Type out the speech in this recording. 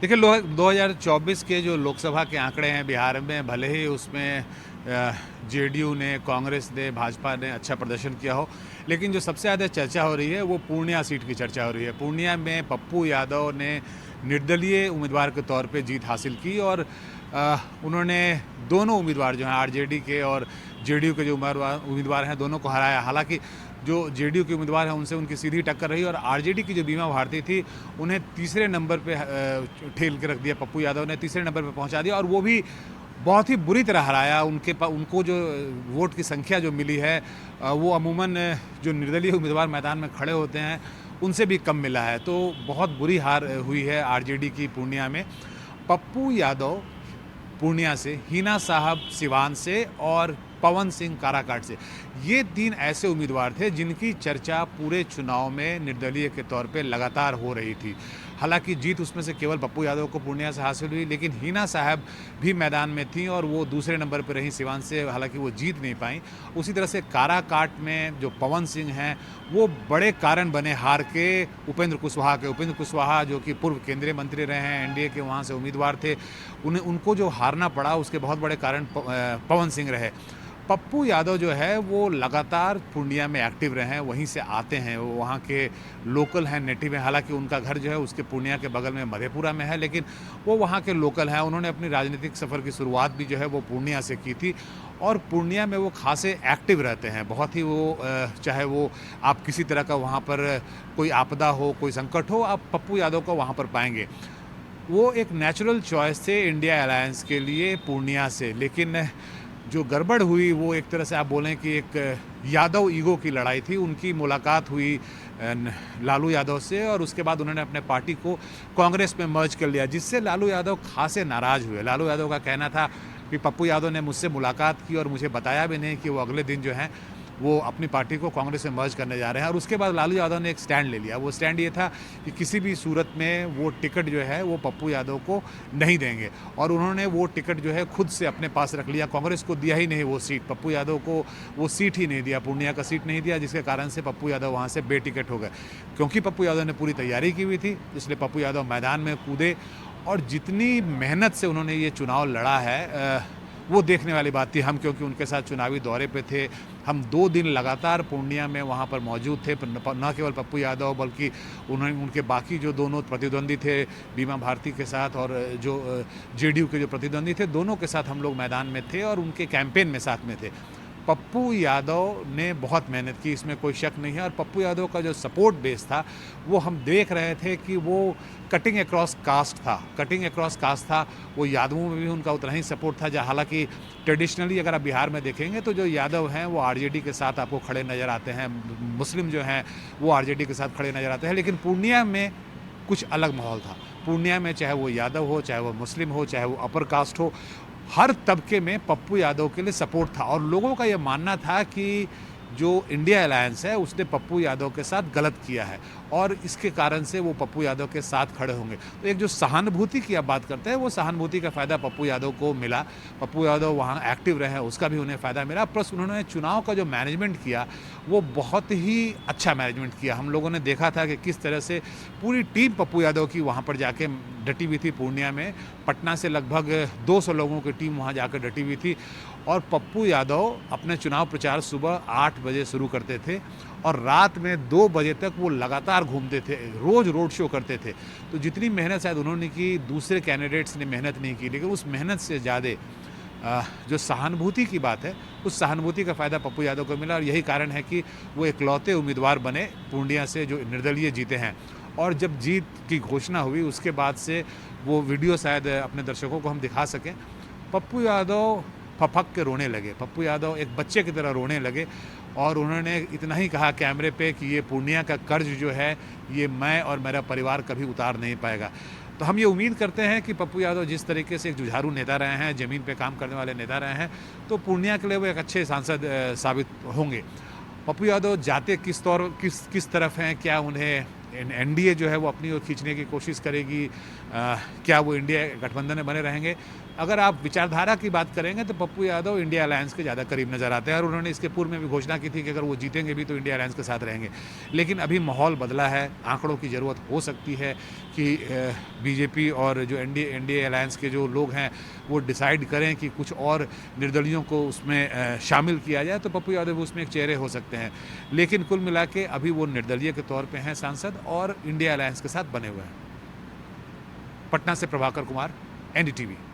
देखिए 2024 के जो लोकसभा के आंकड़े हैं बिहार में, भले ही उसमें जेडीयू ने, कांग्रेस ने, भाजपा ने अच्छा प्रदर्शन किया हो, लेकिन जो सबसे ज़्यादा चर्चा हो रही है वो पूर्णिया सीट की चर्चा हो रही है। पूर्णिया में पप्पू यादव ने निर्दलीय उम्मीदवार के तौर पे जीत हासिल की और उन्होंने दोनों उम्मीदवार जो हैं आरजेडी के और जेडीयू के जो उम्मीदवार हैं दोनों को हराया। हालांकि जो जेडीयू के उम्मीदवार हैं उनसे उनकी सीधी टक्कर रही और आरजेडी की जो बीमा भारती थी उन्हें तीसरे नंबर पे ठेल के रख दिया। पप्पू यादव ने तीसरे नंबर पे पहुंचा दिया और वो भी बहुत ही बुरी तरह हराया। उनको जो वोट की संख्या जो मिली है वो अमूमन जो निर्दलीय उम्मीदवार मैदान में खड़े होते हैं उनसे भी कम मिला है। तो बहुत बुरी हार हुई है आरजेडी की पूर्णिया में। पप्पू यादव पूर्णिया से, हिना साहब सिवान से और पवन सिंह काराकाट से, ये तीन ऐसे उम्मीदवार थे जिनकी चर्चा पूरे चुनाव में निर्दलीय के तौर पे लगातार हो रही थी। हालांकि जीत उसमें से केवल पप्पू यादव को पूर्णिया से हासिल हुई, लेकिन हिना साहब भी मैदान में थीं और वो दूसरे नंबर पर रहीं सिवान से, हालांकि वो जीत नहीं पाई। उसी तरह से काराकाट में जो पवन सिंह हैं वो बड़े कारण बने हार के उपेंद्र कुशवाहा के। उपेंद्र कुशवाहा जो कि पूर्व केंद्रीय मंत्री रहे हैं, एनडीए के वहाँ से उम्मीदवार थे, उनको जो हारना पड़ा उसके बहुत बड़े कारण पवन सिंह रहे। पप्पू यादव जो है वो लगातार पूर्णिया में एक्टिव रहे हैं, वहीं से आते हैं, वो वहाँ के लोकल हैं, नेटिव हैं। हालांकि उनका घर जो है उसके पूर्णिया के बगल में मधेपुरा में है, लेकिन वो वहाँ के लोकल हैं। उन्होंने अपनी राजनीतिक सफ़र की शुरुआत भी जो है वो पूर्णिया से की थी और पूर्णिया में वो खासे एक्टिव रहते हैं। बहुत ही वो चाहे वो आप किसी तरह का वहाँ पर कोई आपदा हो, कोई संकट हो, आप पप्पू यादव को वहाँ पर पाएंगे। वो एक नेचुरल चॉइस थे इंडिया अलायंस के लिए पूर्णिया से, लेकिन जो गड़बड़ हुई वो एक तरह से आप बोलें कि एक यादव ईगो की लड़ाई थी। उनकी मुलाकात हुई लालू यादव से और उसके बाद उन्होंने अपने पार्टी को कांग्रेस में मर्ज कर लिया, जिससे लालू यादव खासे नाराज़ हुए। लालू यादव का कहना था कि पप्पू यादव ने मुझसे मुलाकात की और मुझे बताया भी नहीं कि वो अगले दिन जो है वो अपनी पार्टी को कांग्रेस में मर्ज करने जा रहे हैं। और उसके बाद लालू यादव ने एक स्टैंड ले लिया। वो स्टैंड ये था कि किसी भी सूरत में वो टिकट जो है वो पप्पू यादव को नहीं देंगे और उन्होंने वो टिकट जो है खुद से अपने पास रख लिया। कांग्रेस को दिया ही नहीं वो सीट, पप्पू यादव को वो सीट ही नहीं दिया, पूर्णिया का सीट नहीं दिया, जिसके कारण से पप्पू यादव वहाँ से बेटिकट हो गए। क्योंकि पप्पू यादव ने पूरी तैयारी की हुई थी, इसलिए पप्पू यादव मैदान में कूदे और जितनी मेहनत से उन्होंने ये चुनाव लड़ा है वो देखने वाली बात थी। हम क्योंकि उनके साथ चुनावी दौरे पे थे, हम 2 दिन लगातार पूर्णिया में वहाँ पर मौजूद थे। न केवल पप्पू यादव बल्कि उनके बाकी जो दोनों प्रतिद्वंदी थे बीमा भारती के साथ और जो जेडीयू के जो प्रतिद्वंदी थे, दोनों के साथ हम लोग मैदान में थे और उनके कैंपेन में साथ में थे। पप्पू यादव ने बहुत मेहनत की, इसमें कोई शक नहीं है। और पप्पू यादव का जो सपोर्ट बेस था वो हम देख रहे थे कि वो कटिंग अक्रॉस कास्ट था, कटिंग अक्रॉस कास्ट था। वो यादवों में भी उनका उतना ही सपोर्ट था। हालांकि ट्रेडिशनली अगर आप बिहार में देखेंगे तो जो यादव हैं वो आरजेडी के साथ आपको खड़े नज़र आते हैं, मुस्लिम जो हैं वो आरजेडी के साथ खड़े नज़र आते हैं। लेकिन पूर्णिया में कुछ अलग माहौल था। पूर्णिया में चाहे वो यादव हो, चाहे वो मुस्लिम हो, चाहे वो अपर कास्ट हो, हर तबके में पप्पू यादव के लिए सपोर्ट था। और लोगों का ये मानना था कि जो इंडिया अलायंस है उसने पप्पू यादव के साथ गलत किया है और इसके कारण से वो पप्पू यादव के साथ खड़े होंगे। तो एक जो सहानुभूति की आप बात करते हैं, वो सहानुभूति का फ़ायदा पप्पू यादव को मिला। पप्पू यादव वहाँ एक्टिव रहे, उसका भी उन्हें फ़ायदा मिला। प्लस उन्होंने चुनाव का जो मैनेजमेंट किया वो बहुत ही अच्छा मैनेजमेंट किया। हम लोगों ने देखा था कि किस तरह से पूरी टीम पप्पू यादव की वहाँ पर जाके डटी हुई थी। पूर्णिया में पटना से लगभग 200 लोगों की टीम वहाँ जाकर डटी हुई थी और पप्पू यादव अपने चुनाव प्रचार सुबह 8 बजे शुरू करते थे और रात में 2 बजे तक वो लगातार घूमते थे, रोज़ रोड शो करते थे। तो जितनी मेहनत शायद उन्होंने की, दूसरे कैंडिडेट्स ने मेहनत नहीं की, लेकिन उस मेहनत से ज़्यादा जो सहानुभूति की बात है, उस सहानुभूति का फ़ायदा पप्पू यादव को मिला और यही कारण है कि वो इकलौते उम्मीदवार बने पूर्णिया से जो निर्दलीय जीते हैं। और जब जीत की घोषणा हुई उसके बाद से वो वीडियो शायद अपने दर्शकों को हम दिखा सकें, पप्पू यादव फपक के रोने लगे। पप्पू यादव एक बच्चे की तरह रोने लगे और उन्होंने इतना ही कहा कैमरे पे कि ये पूर्णिया का कर्ज जो है ये मैं और मेरा परिवार कभी उतार नहीं पाएगा। तो हम ये उम्मीद करते हैं कि पप्पू यादव जिस तरीके से एक जुझारू नेता रहे हैं, ज़मीन पे काम करने वाले नेता रहे हैं, तो पूर्णिया के लिए वो एक अच्छे सांसद साबित होंगे। पप्पू यादव जाते किस तरफ हैं, क्या उन्हें एनडीए जो है वो अपनी ओर खींचने की कोशिश करेगी, क्या वो इंडिया गठबंधन में बने रहेंगे? अगर आप विचारधारा की बात करेंगे तो पप्पू यादव इंडिया अलायंस के ज़्यादा करीब नज़र आते हैं और उन्होंने इसके पूर्व में भी घोषणा की थी कि अगर वो जीतेंगे भी तो इंडिया अलायंस के साथ रहेंगे। लेकिन अभी माहौल बदला है, आंकड़ों की ज़रूरत हो सकती है कि बीजेपी और जो एनडीए अलायंस के जो लोग हैं वो डिसाइड करें कि कुछ और निर्दलियों को उसमें शामिल किया जाए, तो पप्पू यादव उसमें एक चेहरे हो सकते हैं। लेकिन कुल मिला के अभी वो निर्दलीय के तौर पे हैं सांसद और इंडिया अलायंस के साथ बने हुए हैं। पटना से प्रभाकर कुमार, NDTV।